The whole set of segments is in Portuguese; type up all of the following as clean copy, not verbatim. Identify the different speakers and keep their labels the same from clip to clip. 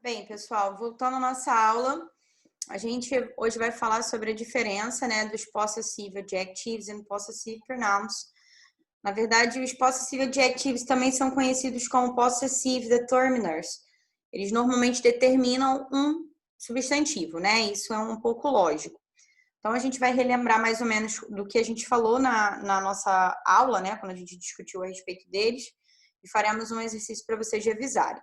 Speaker 1: Bem, pessoal, voltando à nossa aula, a gente hoje vai falar sobre a diferença, né, dos possessive adjectives e possessive pronouns. Na verdade, os possessive adjectives também são conhecidos como possessive determiners. Eles normalmente determinam um substantivo, né? Isso é um pouco lógico. Então, a gente vai relembrar mais ou menos do que a gente falou na nossa aula, né, quando a gente discutiu a respeito deles, e faremos um exercício para vocês revisarem.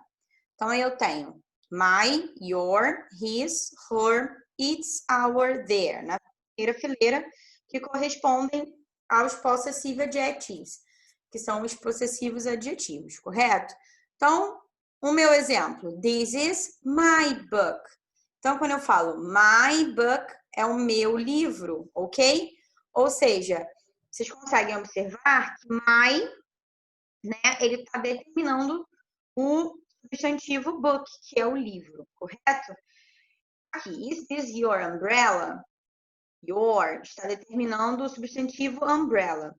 Speaker 1: Então, aí eu tenho my, your, his, her, its, our, their, na primeira fileira, que correspondem aos possessive adjectives, que são os possessivos adjetivos, correto? Então, o meu exemplo, this is my book. Então, quando eu falo my book, é o meu livro, ok? Ou seja, vocês conseguem observar que my, né, ele está determinando o substantivo book, que é o livro, correto? Aqui, is this your umbrella? Your está determinando o substantivo umbrella.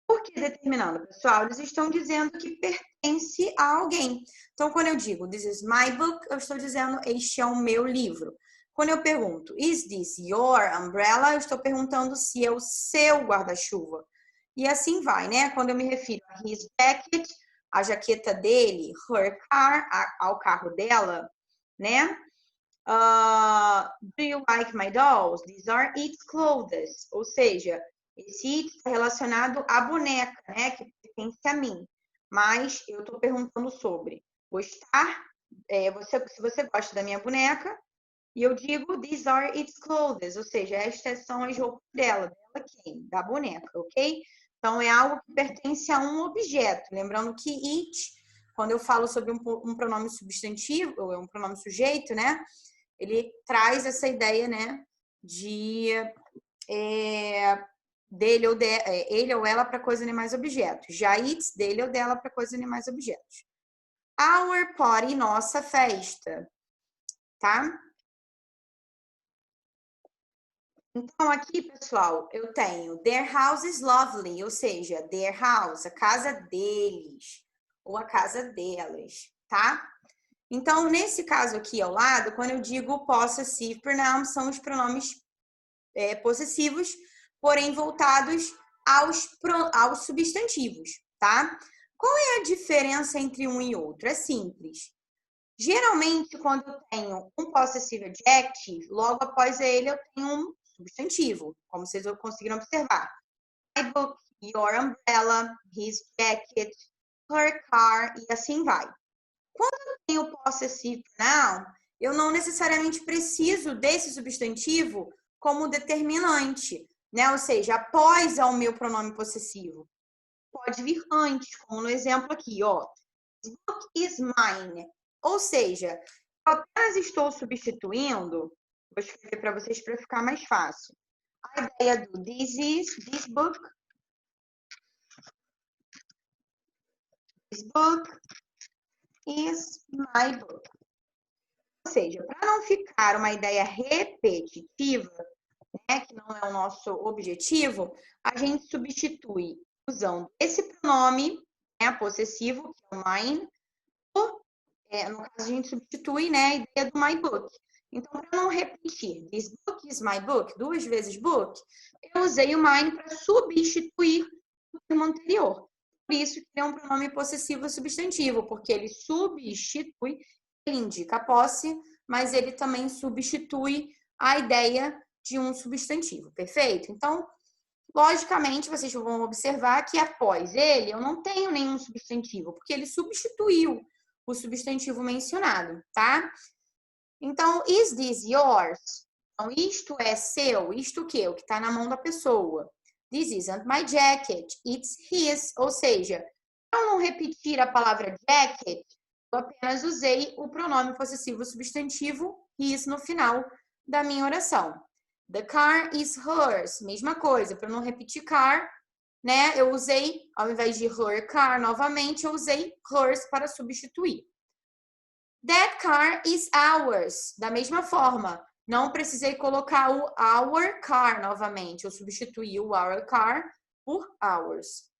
Speaker 1: Por que determinando, pessoal? Eles estão dizendo que pertence a alguém. Então, quando eu digo this is my book, eu estou dizendo este é o meu livro. Quando eu pergunto is this your umbrella, eu estou perguntando se é o seu guarda-chuva. E assim vai, né? Quando eu me refiro a his jacket, a jaqueta dele, her car, ao carro dela, né? Do you like my dolls? These are its clothes. Ou seja, esse it está relacionado à boneca, né? Que pertence a mim. Mas eu estou perguntando sobre gostar. Se você gosta da minha boneca, e eu digo these are its clothes. Ou seja, estas são as roupas dela. Dela quem? Da boneca, ok? Então, é algo que pertence a um objeto. Lembrando que it, quando eu falo sobre um pronome substantivo, ou um pronome sujeito, né? Ele traz essa ideia, né? De dele ou ele ou ela para coisa, animais, objetos. Já it's, dele ou dela para coisa, animais, objetos. Our party, nossa festa. Tá? Então, aqui, pessoal, eu tenho their house is lovely, ou seja, their house, a casa deles, ou a casa delas, tá? Então, nesse caso aqui ao lado, quando eu digo possessive pronouns, são os pronomes possessivos, porém voltados aos substantivos, tá? Qual é a diferença entre um e outro? É simples. Geralmente, quando eu tenho um possessive adjective, logo após ele eu tenho um substantivo, como vocês conseguiram observar. My book, your umbrella, his jacket, her car, e assim vai. Quando eu tenho possessive pronoun, eu não necessariamente preciso desse substantivo como determinante, né? Ou seja, após ao meu pronome possessivo. Pode vir antes, como no exemplo aqui, ó. This book is mine. Ou seja, eu apenas estou substituindo, vou escrever para vocês para ficar mais fácil. A ideia do this book is my book. Ou seja, para não ficar uma ideia repetitiva, né, que não é o nosso objetivo, a gente substitui usando esse pronome, né, possessivo, que é o mine, no caso a gente substitui, né, a ideia do my book. Então, para não repetir this book is my book, duas vezes book, eu usei o mine para substituir o termo anterior. Por isso que ele é um pronome possessivo substantivo, porque ele substitui, ele indica a posse, mas ele também substitui a ideia de um substantivo, perfeito? Então, logicamente, vocês vão observar que após ele, eu não tenho nenhum substantivo, porque ele substituiu o substantivo mencionado, tá? Então, is this yours? Então, isto é seu, isto o quê? O que está na mão da pessoa. This isn't my jacket, it's his. Ou seja, para não repetir a palavra jacket, eu apenas usei o pronome possessivo substantivo his no final da minha oração. The car is hers. Mesma coisa, para não repetir car, né? Eu usei, ao invés de her car novamente, eu usei hers para substituir. That car is ours. Da mesma forma, não precisei colocar o our car novamente. Eu substituí o our car por ours.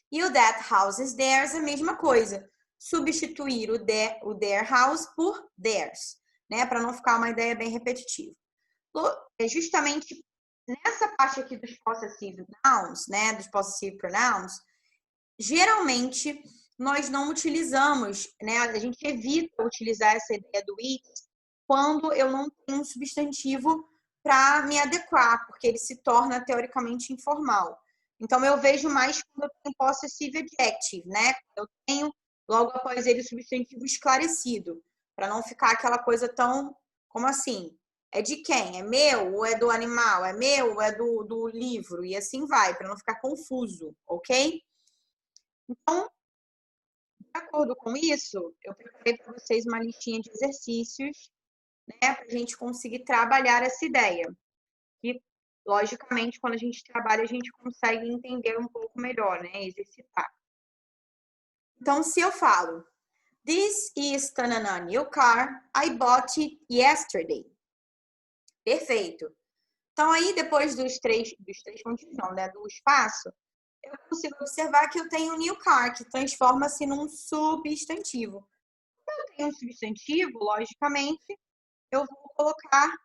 Speaker 1: E o that house is theirs, a mesma coisa. substituir o their house por theirs, né? Para não ficar uma ideia bem repetitiva. É justamente nessa parte aqui dos possessive nouns, né? Dos possessive pronouns, geralmente nós não utilizamos, né? A gente evita utilizar essa ideia do it quando eu não tenho um substantivo para me adequar, porque ele se torna teoricamente informal. Então, eu vejo mais quando eu tenho possessive adjective, né? Eu tenho, logo após ele, o substantivo esclarecido, para não ficar aquela coisa tão, como assim? É de quem? É meu ou é do animal? É meu ou é do livro? E assim vai, para não ficar confuso, ok? Então, de acordo com isso, eu preparei para vocês uma listinha de exercícios, né? Para a gente conseguir trabalhar essa ideia. E, logicamente, quando a gente trabalha, a gente consegue entender um pouco melhor, né? Exercitar. Então, se eu falo, this is a new car, I bought it yesterday. Perfeito. Então, aí, depois dos três pontinhos, não, né? Do espaço, eu consigo observar que eu tenho new car, que transforma-se num substantivo. Quando eu tenho um substantivo, logicamente, eu vou colocar,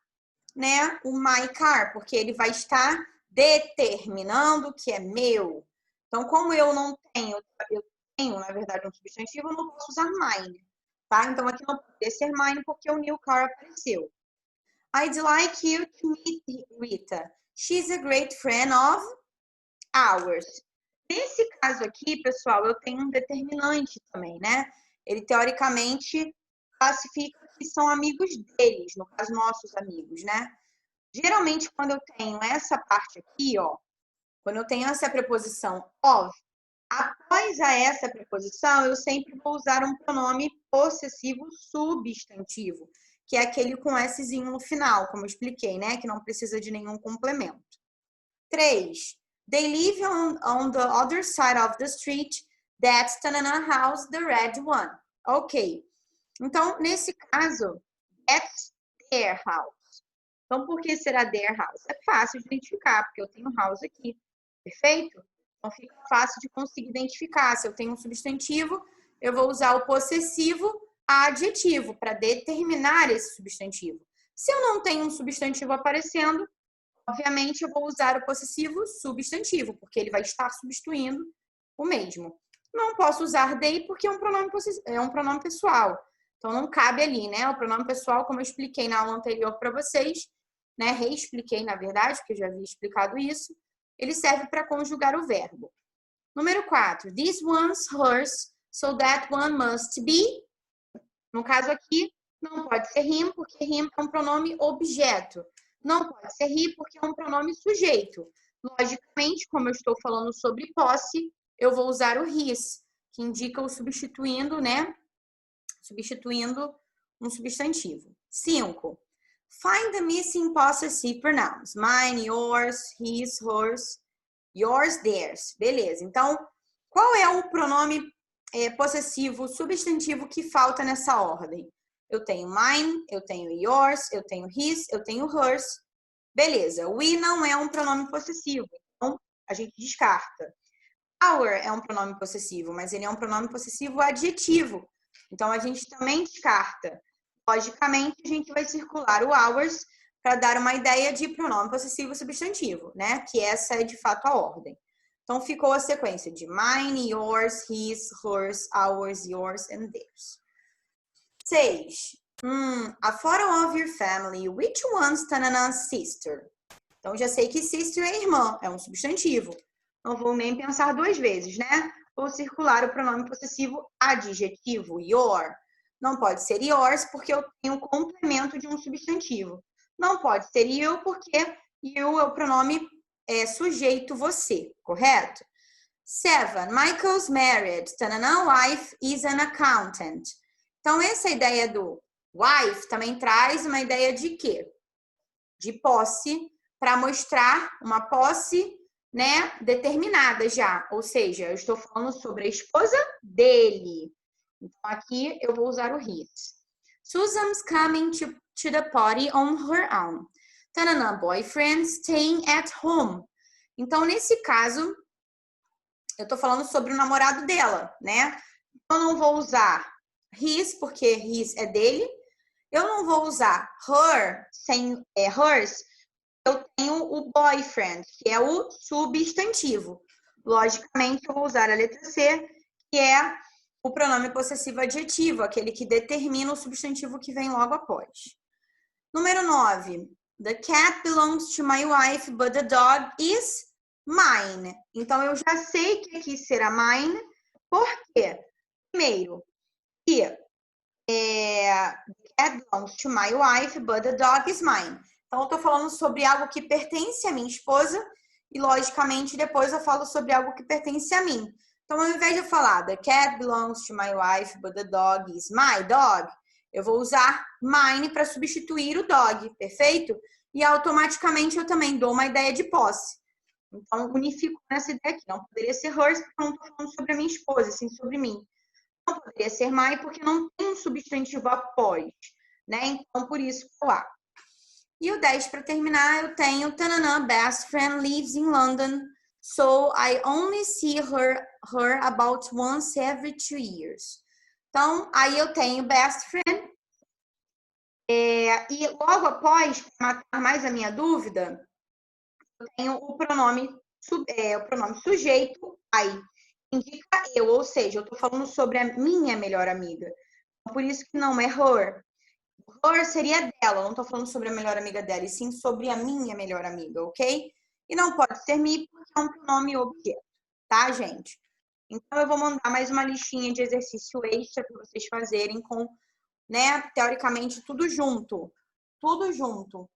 Speaker 1: né, o my car, porque ele vai estar determinando que é meu. Então, como eu tenho, na verdade, um substantivo, eu não posso usar mine, tá? Então, aqui não pode ser mine porque o new car apareceu. I'd like you to meet Rita. She's a great friend of ours. Nesse caso aqui, pessoal, eu tenho um determinante também, né? Ele, teoricamente, classifica que são amigos deles, no caso, nossos amigos, né? Geralmente, quando eu tenho essa parte aqui, ó, quando eu tenho essa preposição of, após essa preposição, eu sempre vou usar um pronome possessivo substantivo, que é aquele com Szinho no final, como eu expliquei, né? Que não precisa de nenhum complemento. 3. They live on the other side of the street. That's Tanana house, the red one. Ok. Então, nesse caso, that's their house. Então, por que será their house? É fácil de identificar, porque eu tenho house aqui. Perfeito? Então, fica fácil de conseguir identificar. Se eu tenho um substantivo, eu vou usar o possessivo adjetivo para determinar esse substantivo. Se eu não tenho um substantivo aparecendo, obviamente, eu vou usar o possessivo substantivo, porque ele vai estar substituindo o mesmo. Não posso usar they porque é um pronome pessoal. Então, não cabe ali, né? O pronome pessoal, como eu expliquei na aula anterior para vocês, né? Reexpliquei, na verdade, porque eu já havia explicado isso. Ele serve para conjugar o verbo. Número 4. This one's hers, so that one must be. No caso aqui, não pode ser him, porque him é um pronome objeto. Não pode ser he, porque é um pronome sujeito. Logicamente, como eu estou falando sobre posse, eu vou usar o his, que indica o substituindo, né? Substituindo um substantivo. 5. Find the missing possessive pronouns. Mine, yours, his, hers, yours, theirs. Beleza. Então, qual é o pronome possessivo substantivo que falta nessa ordem? Eu tenho mine, eu tenho yours, eu tenho his, eu tenho hers. Beleza. We não é um pronome possessivo, então a gente descarta. Our é um pronome possessivo, mas ele é um pronome possessivo adjetivo. Então a gente também descarta. Logicamente, a gente vai circular o ours para dar uma ideia de pronome possessivo substantivo, né? Que essa é de fato a ordem. Então ficou a sequência de mine, yours, his, hers, ours, yours and theirs. 6. A photo of your family. Which one's Tanana's sister? Então, já sei que sister é irmã, é um substantivo. Não vou nem pensar duas vezes, né? Vou circular o pronome possessivo adjetivo, your. Não pode ser yours, porque eu tenho o complemento de um substantivo. Não pode ser you, porque you é o pronome sujeito você, correto? 7. Michael's married. Tanana wife is an accountant. Então, essa ideia do wife também traz uma ideia de quê? De posse, para mostrar uma posse, né, determinada já. Ou seja, eu estou falando sobre a esposa dele. Então, aqui eu vou usar o his. Susan's coming to the party on her own. Tanana, boyfriend staying at home. Então, nesse caso, eu estou falando sobre o namorado dela, né? Eu não vou usar his, porque his é dele. Eu não vou usar her, sem hers. Eu tenho o boyfriend, que é o substantivo. Logicamente, eu vou usar a letra C, que é o pronome possessivo adjetivo, aquele que determina o substantivo que vem logo após. Número 9. The cat belongs to my wife, but the dog is mine. Então, eu já sei que aqui será mine. Por quê? Primeiro, que the cat belongs to my wife, but the dog is mine. Então, eu estou falando sobre algo que pertence à minha esposa e, logicamente, depois eu falo sobre algo que pertence a mim. Então, ao invés de eu falar the cat belongs to my wife, but the dog is my dog, eu vou usar mine para substituir o dog, perfeito? E automaticamente eu também dou uma ideia de posse. Então, unifico nessa ideia aqui. Não poderia ser hers, porque eu não estou falando sobre a minha esposa, sim sobre mim. Não poderia ser my, porque não tem um substantivo após, né? Então, por isso, lá. E o 10, para terminar, eu tenho tananã, best friend lives in London, so I only see her about once every 2 years. Então, aí eu tenho best friend. E logo após, para matar mais a minha dúvida, eu tenho o pronome sujeito, I. Indica eu, ou seja, eu estou falando sobre a minha melhor amiga. Por isso que não é her. Her seria dela, eu não estou falando sobre a melhor amiga dela, e sim sobre a minha melhor amiga, ok? E não pode ser me, porque é um pronome objeto, tá, gente? Então, eu vou mandar mais uma listinha de exercício extra para vocês fazerem com, né, teoricamente, tudo junto. Tudo junto.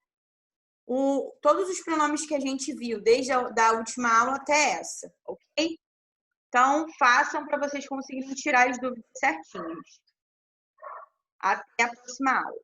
Speaker 1: Todos os pronomes que a gente viu, desde a última aula até essa, ok? Então, façam para vocês conseguirem tirar as dúvidas certinhas. Até a próxima aula.